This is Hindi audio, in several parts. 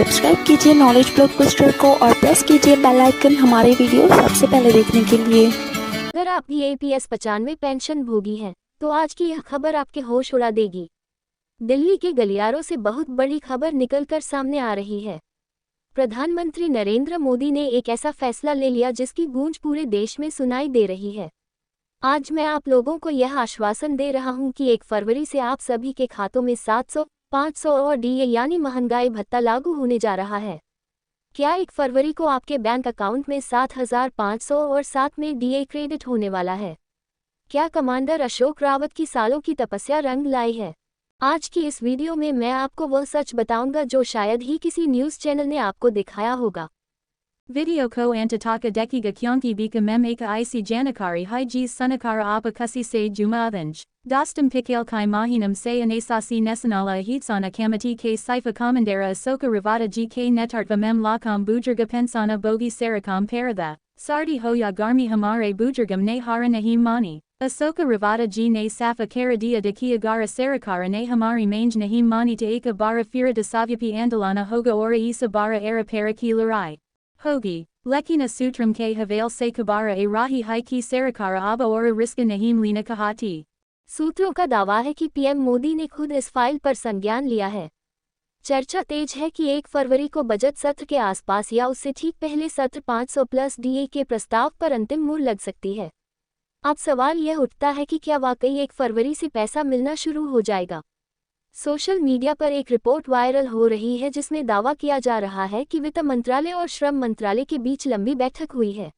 सब्सक्राइब कीजिए नॉलेज ब्लॉकबस्टर को और प्रेस कीजिए बेल आइकन हमारे वीडियो सबसे पहले देखने के लिए। अगर आप भी APS 95 पेंशन भोगी हैं तो आज की यह खबर आपके होश उड़ा देगी। दिल्ली के गलियारों से बहुत बड़ी खबर निकलकर सामने आ रही है। प्रधानमंत्री नरेंद्र मोदी ने एक ऐसा फैसला ले लिया जिसकी गूंज पूरे देश में सुनाई दे रही है। आज मैं आप लोगों को यह आश्वासन दे रहा हूं कि 1 फरवरी से आप सभी के खातों में 700, 500 और DA यानी महंगाई भत्ता लागू होने जा रहा है। क्या 1 फरवरी को आपके बैंक अकाउंट में 7,500 और साथ में DA क्रेडिट होने वाला है? क्या कमांडर अशोक रावत की सालों की तपस्या रंग लाई है? आज की इस वीडियो में मैं आपको वह सच बताऊंगा जो शायद ही किसी न्यूज़ चैनल ने आपको दिखाया होगा। Video ko antataka dekiga kyonki bika mem aka isi janakari hijis sunakara apakasi se jumavanj. Dostum pikal kai mahinam se anasasi nesanala ahitsana kamati ke saifa komandera asoka ravata gk netartva mem lakam bujerga pensana bogi sarakam paratha. Sardi hoya garmi hamare bujergam ne hara nahim mani. Asoka ravata g ne safa karadia de kiagara sarakara ne hamari mange nahim mani te eka bara fira de savyapi andalana hoga ora isa bara era para ki larai. Hogi, Lekina Sutram ke Havel se Kabara e Rahi Haiki Sarakara Aba Ora Riska Nahim Lina Kahati. सूत्रों का दावा है कि PM मोदी ने खुद इस फाइल पर संज्ञान लिया है। चर्चा तेज है कि 1 फरवरी को बजट सत्र के आसपास या उससे ठीक पहले सत्र 500 प्लस DA के प्रस्ताव पर अंतिम मुहर लग सकती है। अब सवाल यह उठता है कि क्या वाकई 1 फरवरी से पैसा मिलना शुरू हो जाएगा? सोशल मीडिया पर एक रिपोर्ट वायरल हो रही है जिसमें दावा किया जा रहा है कि वित्त मंत्रालय और श्रम मंत्रालय के बीच लंबी बैठक हुई है।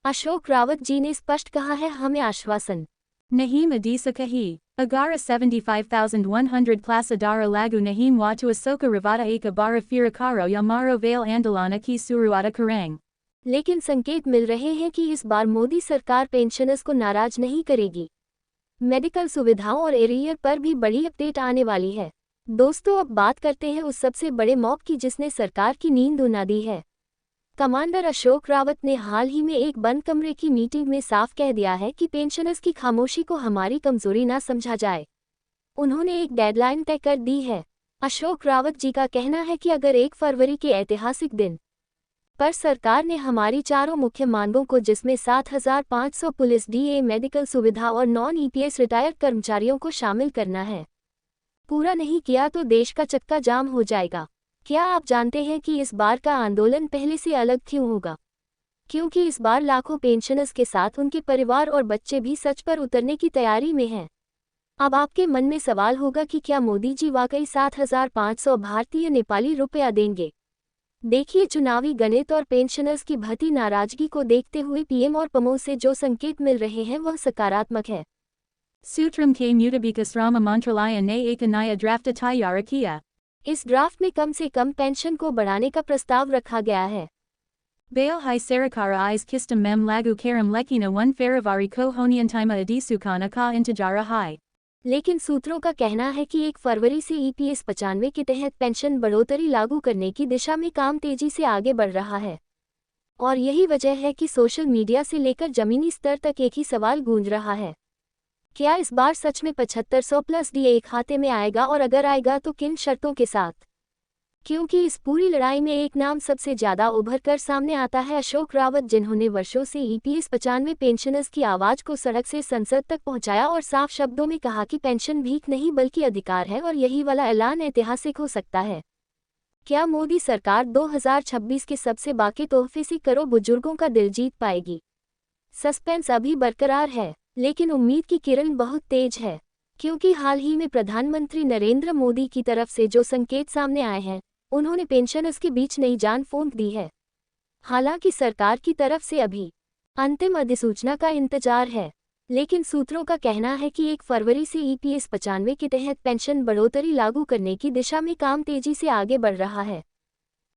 अशोक रावत जी ने स्पष्ट कहा है, हमें आश्वासन Nahim Adisa Kahi, Agara 75,100 Class Adara Lagu Nahim Watu Asoka Ravata Eka Bara Firakaro Yamaro Vale Andalana Ki Suruata Karang. लेकिन संकेत मिल रहे हैं कि इस बार मोदी सरकार पेंशनर्स को नाराज नहीं करेगी। मेडिकल सुविधाओं और एरियर पर भी बड़ी अपडेट आने वाली है। दोस्तों, अब बात करते हैं उस सबसे बड़े मॉब की जिसने सरकार की नींद उड़ा दी है। कमांडर अशोक रावत ने हाल ही में एक बंद कमरे की मीटिंग में साफ कह दिया है कि पेंशनर्स की खामोशी को हमारी कमजोरी ना समझा जाए। उन्होंने एक डेडलाइन तय कर दी है। अशोक रावत जी का कहना है कि अगर 1 फरवरी के ऐतिहासिक दिन पर सरकार ने हमारी चारों मुख्य मांगों को, जिसमें 7,500 पुलिस DA मेडिकल सुविधा और नॉन EPS रिटायर्ड कर्मचारियों को शामिल करना है, पूरा नहीं किया तो देश का चक्का जाम हो जाएगा। क्या आप जानते हैं कि इस बार का आंदोलन पहले से अलग क्यों होगा? क्योंकि इस बार लाखों पेंशनर्स के साथ उनके परिवार और बच्चे भी सच पर उतरने की तैयारी में हैं। अब आपके मन में सवाल होगा कि क्या मोदी जी वाकई 7,500 भारतीय नेपाली रुपया देंगे? देखिए, चुनावी गणित और पेंशनर्स की भती नाराजगी को देखते हुए PM और PMO से जो संकेत मिल रहे हैं वह सकारात्मक है। Sutram ke Mutabika Rama Mantralaya ne Eka Naya Drafta Tayarakia. इस ड्राफ्ट में कम से कम पेंशन को बढ़ाने का प्रस्ताव रखा गया है। Bail Hai Sarakara Eyes Kistam Mem Lagu Karam Lekina 1 Faravari Ko Honiantima Adisukana Ka Intajara Hai. लेकिन सूत्रों का कहना है कि 1 फरवरी से EPS 95 के तहत पेंशन बढ़ोतरी लागू करने की दिशा में काम तेजी से आगे बढ़ रहा है। और यही वजह है कि सोशल मीडिया से लेकर जमीनी स्तर तक एक ही सवाल गूंज रहा है, क्या इस बार सच में 7500 प्लस DA खाते में आएगा, और अगर आएगा तो किन शर्तों के साथ? क्योंकि इस पूरी लड़ाई में एक नाम सबसे ज्यादा उभर कर सामने आता है, अशोक रावत, जिन्होंने वर्षों से EPS 95 पेंशनर्स की आवाज को सड़क से संसद तक पहुंचाया और साफ शब्दों में कहा कि पेंशन भीख नहीं बल्कि अधिकार है, और यही वाला ऐलान ऐतिहासिक हो सकता है। क्या मोदी सरकार 2026 के सबसे बाकी तोहफे से करोड़ों बुजुर्गों का दिल जीत पाएगी? सस्पेंस अभी बरकरार है, लेकिन उम्मीद की किरण बहुत तेज है, क्योंकि हाल ही में प्रधानमंत्री नरेंद्र मोदी की तरफ से जो संकेत सामने आए हैं, उन्होंने पेंशनर्स के बीच नई जान फूंक दी है। हालांकि सरकार की तरफ से अभी अंतिम अधिसूचना का इंतजार है, लेकिन सूत्रों का कहना है कि 1 फरवरी से EPS 95 के तहत पेंशन बढ़ोतरी लागू करने की दिशा में काम तेजी से आगे बढ़ रहा है।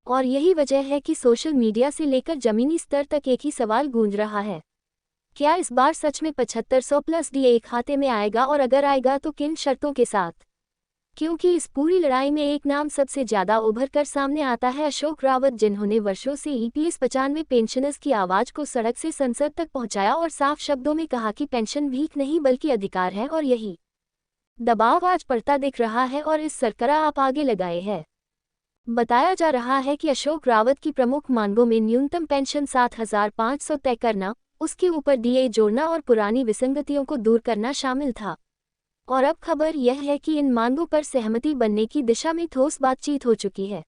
और यही वजह है कि सोशल मीडिया से लेकर जमीनी स्तर तक एक ही सवाल गूंज रहा है, क्या इस बार सच में 7500 प्लस DA खाते में आएगा, और अगर आएगा तो किन शर्तों के साथ? क्योंकि इस पूरी लड़ाई में एक नाम सबसे ज्यादा उभर कर सामने आता है, अशोक रावत, जिन्होंने वर्षों से EPS 95 पेंशनर्स की आवाज को सड़क से संसद तक पहुंचाया और साफ शब्दों में कहा कि पेंशन भीख नहीं बल्कि अधिकार है, और यही दबाव आज पड़ता दिख रहा है और इस सरकरा आप आगे लगाए है। बताया जा रहा है कि अशोक रावत की प्रमुख मांगों में न्यूनतम पेंशन 7,500 तय करना, उसके ऊपर डीए जोड़ना और पुरानी विसंगतियों को दूर करना शामिल था। और अब खबर यह है कि इन मांगों पर सहमति बनने की दिशा में ठोस बातचीत हो चुकी है।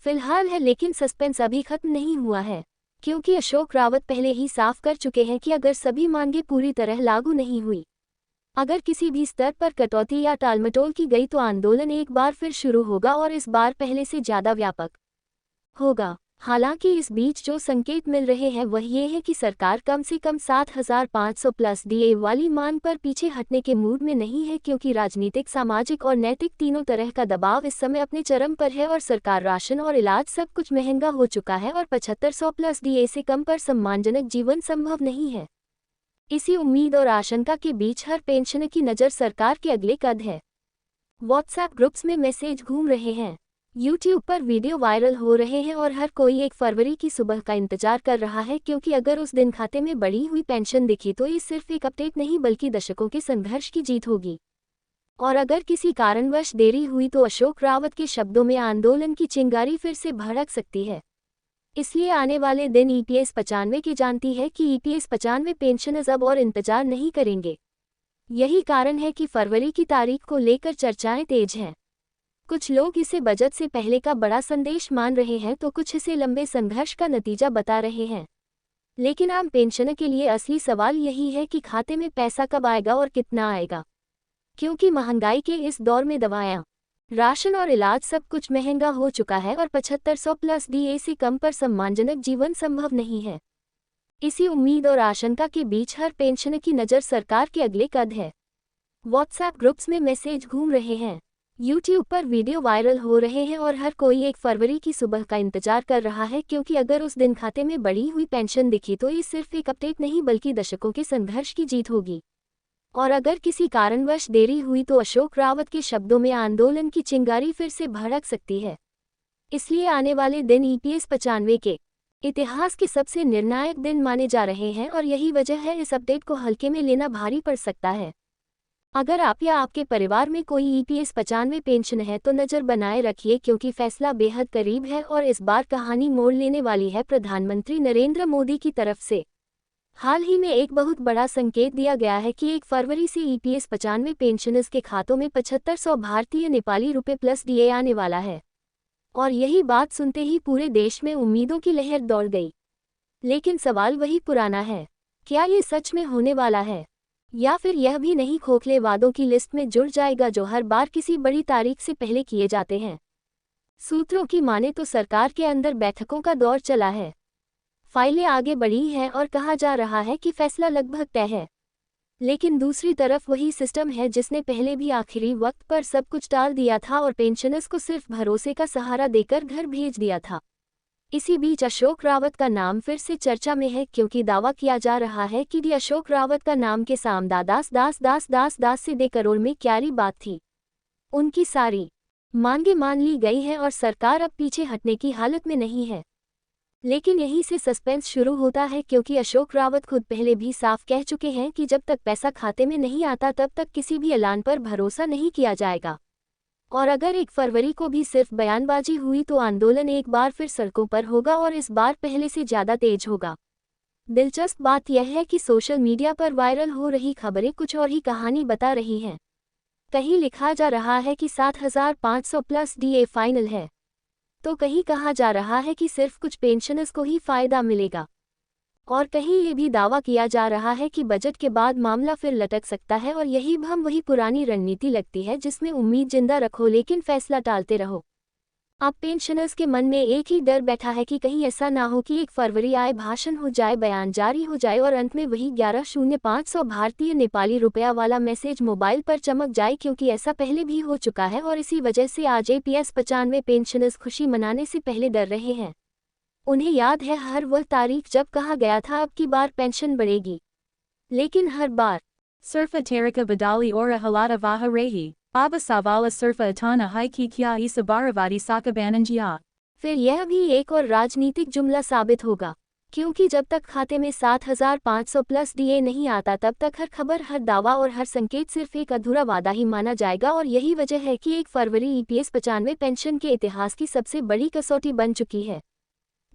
फिलहाल है, लेकिन सस्पेंस अभी खत्म नहीं हुआ है, क्योंकि अशोक रावत पहले ही साफ कर चुके हैं कि अगर सभी मांगें पूरी तरह लागू नहीं हुई, अगर किसी भी स्तर पर कटौती या टालमटोल की गई, तो आंदोलन एक बार फिर शुरू होगा और इस बार पहले से ज्यादा व्यापक होगा। हालांकि इस बीच जो संकेत मिल रहे हैं वह ये है कि सरकार कम से कम 7,500 प्लस डीए वाली मांग पर पीछे हटने के मूड में नहीं है, क्योंकि राजनीतिक, सामाजिक और नैतिक तीनों तरह का दबाव इस समय अपने चरम पर है और सरकार, राशन और इलाज सब कुछ महंगा हो चुका है और 7500 प्लस डीए से कम पर सम्मानजनक जीवन संभव नहीं है। इसी उम्मीद और आशंका के बीच हर पेंशनर की नज़र सरकार के अगले कद है। व्हाट्सएप ग्रुप्स में मैसेज घूम रहे हैं, यूट्यूब पर वीडियो वायरल हो रहे हैं और हर कोई 1 फरवरी की सुबह का इंतजार कर रहा है, क्योंकि अगर उस दिन खाते में बढ़ी हुई पेंशन दिखी तो ये सिर्फ एक अपडेट नहीं बल्कि दशकों के संघर्ष की जीत होगी। और अगर किसी कारणवश देरी हुई तो अशोक रावत के शब्दों में आंदोलन की चिंगारी फिर से भड़क सकती है। इसलिए आने वाले दिन ईपीएस 95 की जानती है कि ईपीएस 95 पेंशनर्स अब और इंतजार नहीं करेंगे। यही कारण है कि फरवरी की तारीख को लेकर चर्चाएं तेज हैं। कुछ लोग इसे बजट से पहले का बड़ा संदेश मान रहे हैं तो कुछ इसे लंबे संघर्ष का नतीजा बता रहे हैं। लेकिन आम पेंशनर के लिए असली सवाल यही है कि खाते में पैसा कब आएगा और कितना आएगा, क्योंकि महंगाई के इस दौर में दवाएं, राशन और इलाज सब कुछ महंगा हो चुका है और 7500 प्लस डीए से कम पर सम्मानजनक जीवन संभव नहीं है। इसी उम्मीद और आशंका के बीच हर पेंशनर की नज़र सरकार के अगले कद है। व्हाट्सएप ग्रुप्स में मैसेज घूम रहे हैं, यूट्यूब पर वीडियो वायरल हो रहे हैं और हर कोई 1 फरवरी की सुबह का इंतजार कर रहा है, क्योंकि अगर उस दिन खाते में बढ़ी हुई पेंशन दिखी तो ये सिर्फ एक अपडेट नहीं बल्कि दशकों के संघर्ष की जीत होगी। और अगर किसी कारणवश देरी हुई तो अशोक रावत के शब्दों में आंदोलन की चिंगारी फिर से भड़क सकती है। इसलिए आने वाले दिन ईपीएस 95 के इतिहास के सबसे निर्णायक दिन माने जा रहे हैं और यही वजह है इस अपडेट को हल्के में लेना भारी पड़ सकता है। अगर आप या आपके परिवार में कोई ईपीएस 95 पेंशन है तो नज़र बनाए रखिए, क्योंकि फैसला बेहद करीब है और इस बार कहानी मोड़ लेने वाली है। प्रधानमंत्री नरेंद्र मोदी की तरफ से हाल ही में एक बहुत बड़ा संकेत दिया गया है कि 1 फरवरी से ईपीएस 95 पेंशनर्स के खातों में 7500 भारतीय नेपाली रुपए प्लस डीए आने वाला है। और यही बात सुनते ही पूरे देश में उम्मीदों की लहर दौड़ गई। लेकिन सवाल वही पुराना है, क्या ये सच में होने वाला है, या फिर यह भी नहीं खोखले वादों की लिस्ट में जुड़ जाएगा जो हर बार किसी बड़ी तारीख से पहले किए जाते हैं। सूत्रों की माने तो सरकार के अंदर बैठकों का दौर चला है, फाइलें आगे बढ़ी हैं और कहा जा रहा है कि फैसला लगभग तय है। लेकिन दूसरी तरफ वही सिस्टम है जिसने पहले भी आखिरी वक्त पर सब कुछ टाल दिया था और पेंशनर्स को सिर्फ भरोसे का सहारा देकर घर भेज दिया था। इसी बीच अशोक रावत का नाम फिर से चर्चा में है, क्योंकि दावा किया जा रहा है कि डी अशोक रावत का नाम के सामदा दास से 2 करोड़ में क्यारी बात थी। उनकी सारी मांगे मान ली गई हैं और सरकार अब पीछे हटने की हालत में नहीं है। लेकिन यहीं से सस्पेंस शुरू होता है, क्योंकि अशोक रावत खुद पहले भी साफ कह चुके हैं कि जब तक पैसा खाते में नहीं आता तब तक किसी भी ऐलान पर भरोसा नहीं किया जाएगा। और अगर 1 फरवरी को भी सिर्फ बयानबाजी हुई तो आंदोलन एक बार फिर सड़कों पर होगा और इस बार पहले से ज़्यादा तेज होगा। दिलचस्प बात यह है कि सोशल मीडिया पर वायरल हो रही खबरें कुछ और ही कहानी बता रही हैं। कहीं लिखा जा रहा है कि 7,500 प्लस डीए फाइनल है, तो कहीं कहा जा रहा है कि सिर्फ कुछ पेंशनर्स को ही फायदा मिलेगा, और कहीं ये भी दावा किया जा रहा है कि बजट के बाद मामला फिर लटक सकता है। और यही भ्रम वही पुरानी रणनीति लगती है जिसमें उम्मीद जिंदा रखो लेकिन फैसला टालते रहो। अब पेंशनर्स के मन में एक ही डर बैठा है कि कहीं ऐसा ना हो कि 1 फरवरी आए, भाषण हो जाए, बयान जारी हो जाए और अंत में वही 11,500 भारतीय नेपाली रुपया वाला मैसेज मोबाइल पर चमक जाए, क्योंकि ऐसा पहले भी हो चुका है। और इसी वजह से आज ईपीएस 95 पेंशनर्स खुशी मनाने से पहले डर रहे हैं। उन्हें याद है हर वह तारीख जब कहा गया था अब की बार पेंशन बढ़ेगी, लेकिन हर बार Surfa Tarika Badali Ora Halata Vaha Rehi, Aba Savala Surfa Atana Haiki Kya Isa Baravati Sakabananjia. फिर यह भी एक और राजनीतिक जुमला साबित होगा। क्योंकि जब तक खाते में 7,500 प्लस डीए नहीं आता तब तक हर खबर, हर दावा और हर संकेत सिर्फ एक अधूरा वादा ही माना जाएगा। और यही वजह है कि 1 फरवरी ईपीएस 95 पेंशन के इतिहास की सबसे बड़ी कसौटी बन चुकी है,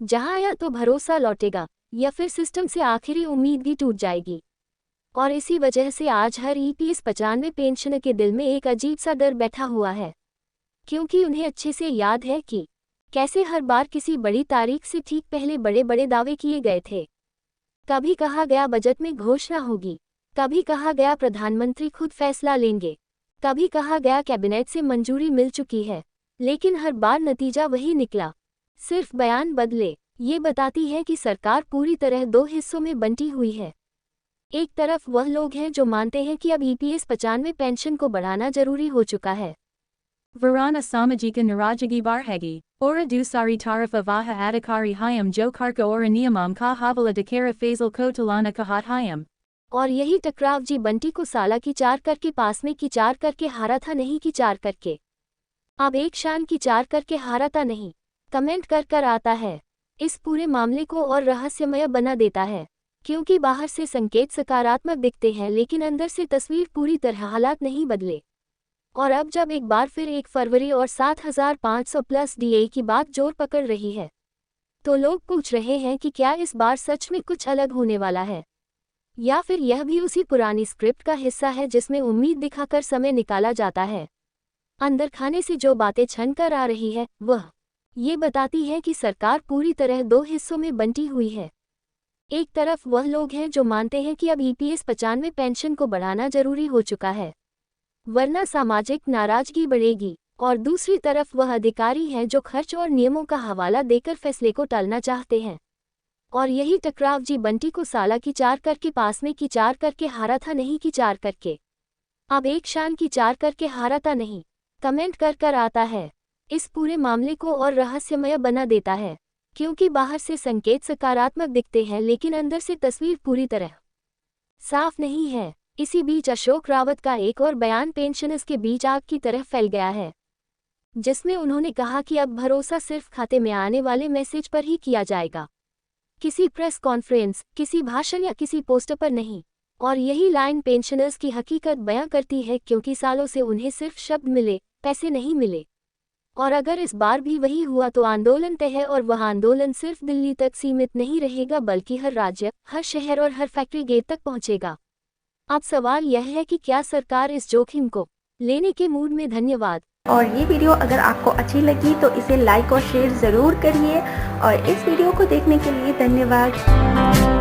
जहां या तो भरोसा लौटेगा या फिर सिस्टम से आखिरी उम्मीद भी टूट जाएगी। और इसी वजह से आज हर ईपीएस 95 पेंशनर के दिल में एक अजीब सा डर बैठा हुआ है, क्योंकि उन्हें अच्छे से याद है कि कैसे हर बार किसी बड़ी तारीख से ठीक पहले बड़े बड़े दावे किए गए थे। कभी कहा गया बजट में घोषणा होगी, कभी कहा गया प्रधानमंत्री खुद फैसला लेंगे, कभी कहा गया कैबिनेट से मंजूरी मिल चुकी है, लेकिन हर बार नतीजा वही निकला, सिर्फ बयान बदले। ये बताती है कि सरकार पूरी तरह दो हिस्सों में बंटी हुई है। एक तरफ वह लोग हैं जो मानते हैं कि अब ईपीएस 95 पेंशन को बढ़ाना जरूरी हो चुका है। Varana samajika narajagi barhegi, ora dusari tarifa vaha adhikari hayam jo karka ora niyamam ka havala dakara faisal ko talana kahat hayam। और यही टकराव जी बंटी को साला की 4 करके पास में की 4 करके हारा था, नहीं की 4 करके। अब एक शान की 4 करके हारा था नहीं, कमेंट कर आता है। इस पूरे मामले को और रहस्यमय बना देता है, क्योंकि बाहर से संकेत सकारात्मक दिखते हैं लेकिन अंदर से तस्वीर पूरी तरह हालात नहीं बदले। और अब जब एक बार फिर 1 फरवरी और 7,500 प्लस डीए की बात जोर पकड़ रही है, तो लोग पूछ रहे हैं कि क्या इस बार सच में कुछ अलग होने वाला है, या फिर यह भी उसी पुरानी स्क्रिप्ट का हिस्सा है जिसमें उम्मीद दिखाकर समय निकाला जाता है। अंदर खाने से जो बातें छन कर आ रही है वह ये बताती है कि सरकार पूरी तरह दो हिस्सों में बंटी हुई है। एक तरफ वह लोग हैं जो मानते हैं कि अब ईपीएस 95 पेंशन को बढ़ाना जरूरी हो चुका है, वरना सामाजिक नाराजगी बढ़ेगी, और दूसरी तरफ वह अधिकारी हैं जो खर्च और नियमों का हवाला देकर फैसले को टालना चाहते हैं। और यही टकराव जी बंटी को साला की 4 करके पास में की 4 करके हारा था, नहीं की 4 करके। अब एक शान की 4 करके हारा था नहीं, कमेंट कर आता है। इस पूरे मामले को और रहस्यमय बना देता है, क्योंकि बाहर से संकेत सकारात्मक दिखते हैं लेकिन अंदर से तस्वीर पूरी तरह साफ नहीं है। इसी बीच अशोक रावत का एक और बयान पेंशनर्स के बीच आग की तरह फैल गया है, जिसमें उन्होंने कहा कि अब भरोसा सिर्फ खाते में आने वाले मैसेज पर ही किया जाएगा, किसी प्रेस कॉन्फ्रेंस, किसी भाषण या किसी पोस्टर पर नहीं। और यही लाइन पेंशनर्स की हकीकत बयां करती है, क्योंकि सालों से उन्हें सिर्फ शब्द मिले, पैसे नहीं मिले। और अगर इस बार भी वही हुआ तो आंदोलन तय है, और वह आंदोलन सिर्फ दिल्ली तक सीमित नहीं रहेगा बल्कि हर राज्य, हर शहर और हर फैक्ट्री गेट तक पहुंचेगा। अब सवाल यह है कि क्या सरकार इस जोखिम को लेने के मूड में। धन्यवाद। और ये वीडियो अगर आपको अच्छी लगी तो इसे लाइक और शेयर ज़रूर करिए, और इस वीडियो को देखने के लिए धन्यवाद।